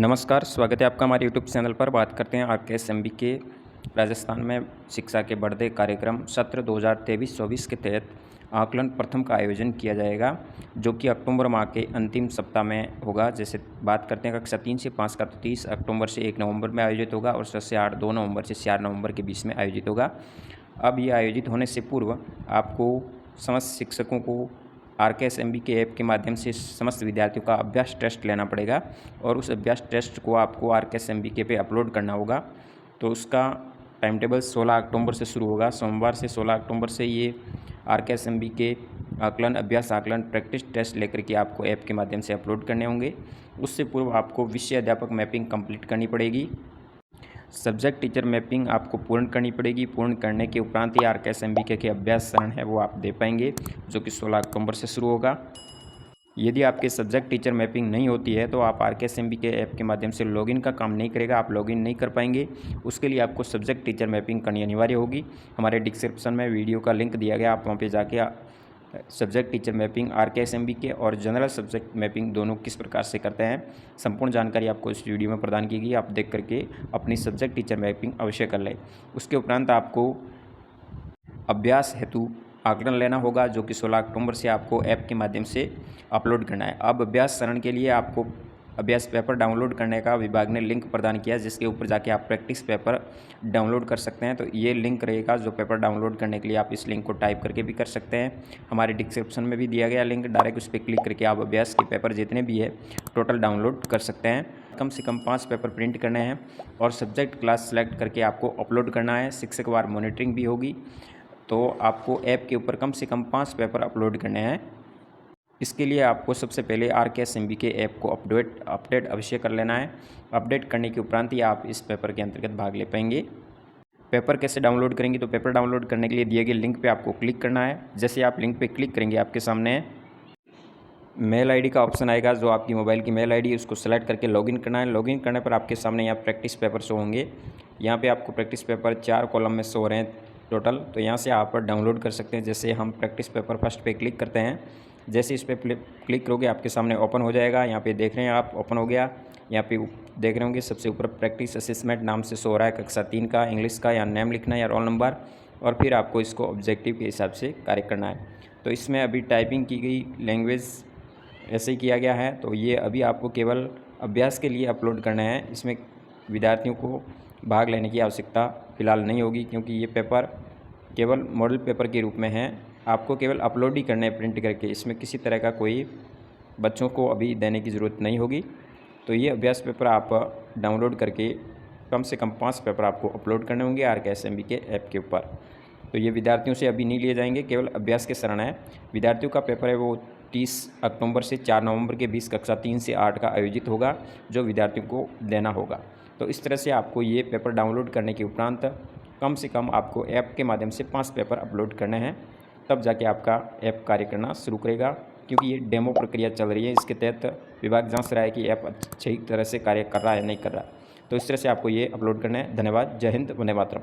नमस्कार, स्वागत है आपका हमारे यूट्यूब चैनल पर। बात करते हैं आरकेएसएमबी के राजस्थान में शिक्षा के बढ़ते कार्यक्रम सत्र 2023-24 के तहत आकलन प्रथम का आयोजन किया जाएगा, जो कि अक्टूबर माह के अंतिम सप्ताह में होगा। जैसे बात करते हैं कक्षा 3 से 5 का, तो 30 अक्टूबर से 1 नवंबर में आयोजित होगा और 7 से 8 2 नवंबर से 4 नवंबर के बीच में आयोजित होगा। अब ये आयोजित होने से पूर्व आपको समस्त शिक्षकों को आरकेएसएमबी के ऐप के माध्यम से समस्त विद्यार्थियों का अभ्यास टेस्ट लेना पड़ेगा और उस अभ्यास टेस्ट को आपको आरकेएसएमबी के पे अपलोड करना होगा। तो उसका टाइम टेबल 16 अक्टूबर से शुरू होगा। सोमवार से 16 अक्टूबर से ये आरकेएसएमबी के अभ्यास आकलन प्रैक्टिस टेस्ट लेकर के आपको ऐप के माध्यम से अपलोड करने होंगे। उससे पूर्व आपको विषय अध्यापक मैपिंग कंप्लीट करनी पड़ेगी। सब्जेक्ट टीचर मैपिंग आपको पूर्ण करनी पड़ेगी। पूर्ण करने के उपरांत ही आरकेएसएमबी के अभ्यास चरण है वो आप दे पाएंगे, जो कि 16 अक्टूबर से शुरू होगा। यदि आपके सब्जेक्ट टीचर मैपिंग नहीं होती है तो आप आरकेएसएमबी के ऐप के माध्यम से लॉगिन का काम नहीं करेगा, आप लॉगिन नहीं कर पाएंगे। उसके लिए आपको सब्जेक्ट टीचर मैपिंग करनी अनिवार्य होगी। हमारे डिस्क्रिप्शन में वीडियो का लिंक दिया गया, आप वहाँ पे जाके सब्जेक्ट टीचर मैपिंग आरकेएसएमबी के और जनरल सब्जेक्ट मैपिंग दोनों किस प्रकार से करते हैं, संपूर्ण जानकारी आपको इस वीडियो में प्रदान की गई। आप देख करके अपनी सब्जेक्ट टीचर मैपिंग अवश्य कर लें। उसके उपरांत आपको अभ्यास हेतु आकलन लेना होगा, जो कि 16 अक्टूबर से आपको ऐप के माध्यम से अपलोड करना है। अब अभ्यास चरण के लिए आपको अभ्यास पेपर डाउनलोड करने का विभाग ने लिंक प्रदान किया, जिसके ऊपर जाके आप प्रैक्टिस पेपर डाउनलोड कर सकते हैं। तो ये लिंक रहेगा, जो पेपर डाउनलोड करने के लिए आप इस लिंक को टाइप करके भी कर सकते हैं। हमारे डिस्क्रिप्शन में भी दिया गया लिंक, डायरेक्ट उस पर क्लिक करके आप अभ्यास के पेपर जितने भी है टोटल डाउनलोड कर सकते हैं। कम से कम 5 पेपर प्रिंट करने हैं और सब्जेक्ट क्लास सेलेक्ट करके आपको अपलोड करना है। शिक्षकवार मॉनिटरिंग भी होगी, तो आपको ऐप के ऊपर कम से कम 5 पेपर अपलोड करने हैं। इसके लिए आपको सबसे पहले आरकेएसएमबी के ऐप को अपडेट अवश्य कर लेना है। अपडेट करने के उपरांत ही आप इस पेपर के अंतर्गत भाग ले पाएंगे। पेपर कैसे डाउनलोड करेंगे, तो पेपर डाउनलोड करने के लिए दिए गए लिंक पे आपको क्लिक करना है। जैसे आप लिंक पे क्लिक करेंगे, आपके सामने मेल आईडी का ऑप्शन आएगा, जो आपकी मोबाइल की मेल आईडी, उसको सेलेक्ट करके लॉगिन करना है। लॉगिन करने पर आपके सामने यहाँ प्रैक्टिस पेपर शो होंगे। यहाँ पे आपको प्रैक्टिस पेपर 4 कॉलम में शो हो रहे हैं टोटल, तो यहाँ से आप डाउनलोड कर सकते हैं। जैसे हम प्रैक्टिस पेपर फर्स्ट पे क्लिक करते हैं, जैसे इस पर क्लिक करोगे आपके सामने ओपन हो जाएगा। यहाँ पे देख रहे हैं आप, ओपन हो गया। यहाँ पे देख रहे होंगे सबसे ऊपर प्रैक्टिस असेसमेंट नाम से शो हो रहा है, कक्षा 3 का इंग्लिश का, या नेम लिखना है या रोल नंबर, और फिर आपको इसको ऑब्जेक्टिव के हिसाब से कार्य करना है। तो इसमें अभी टाइपिंग की गई लैंग्वेज ऐसे ही किया गया है, तो ये अभी आपको केवल अभ्यास के लिए अपलोड करना है। इसमें विद्यार्थियों को भाग लेने की आवश्यकता फ़िलहाल नहीं होगी, क्योंकि ये पेपर केवल मॉडल पेपर के रूप में है। आपको केवल अपलोड ही करना है प्रिंट करके, इसमें किसी तरह का कोई बच्चों को अभी देने की ज़रूरत नहीं होगी। तो ये अभ्यास पेपर आप डाउनलोड करके कम से कम 5 पेपर आपको अपलोड करने होंगे आरकेएसएमबी के ऐप के ऊपर। तो ये विद्यार्थियों से अभी नहीं लिए जाएंगे, केवल अभ्यास के चरण है। विद्यार्थियों का पेपर है वो 30 अक्टूबर से 4 नवंबर के बीच कक्षा 3 से 8 का आयोजित होगा, जो विद्यार्थियों को देना होगा। तो इस तरह से आपको ये पेपर डाउनलोड करने के उपरांत कम से कम आपको ऐप के माध्यम से 5 पेपर अपलोड करने हैं, तब जाके आपका ऐप कार्य करना शुरू करेगा। क्योंकि ये डेमो प्रक्रिया चल रही है, इसके तहत विभाग जांच रहा है कि ऐप अच्छी तरह से कार्य कर रहा है या नहीं कर रहा। तो इस तरह से आपको ये अपलोड करना है। धन्यवाद। जय हिंद, वंदे मातरम।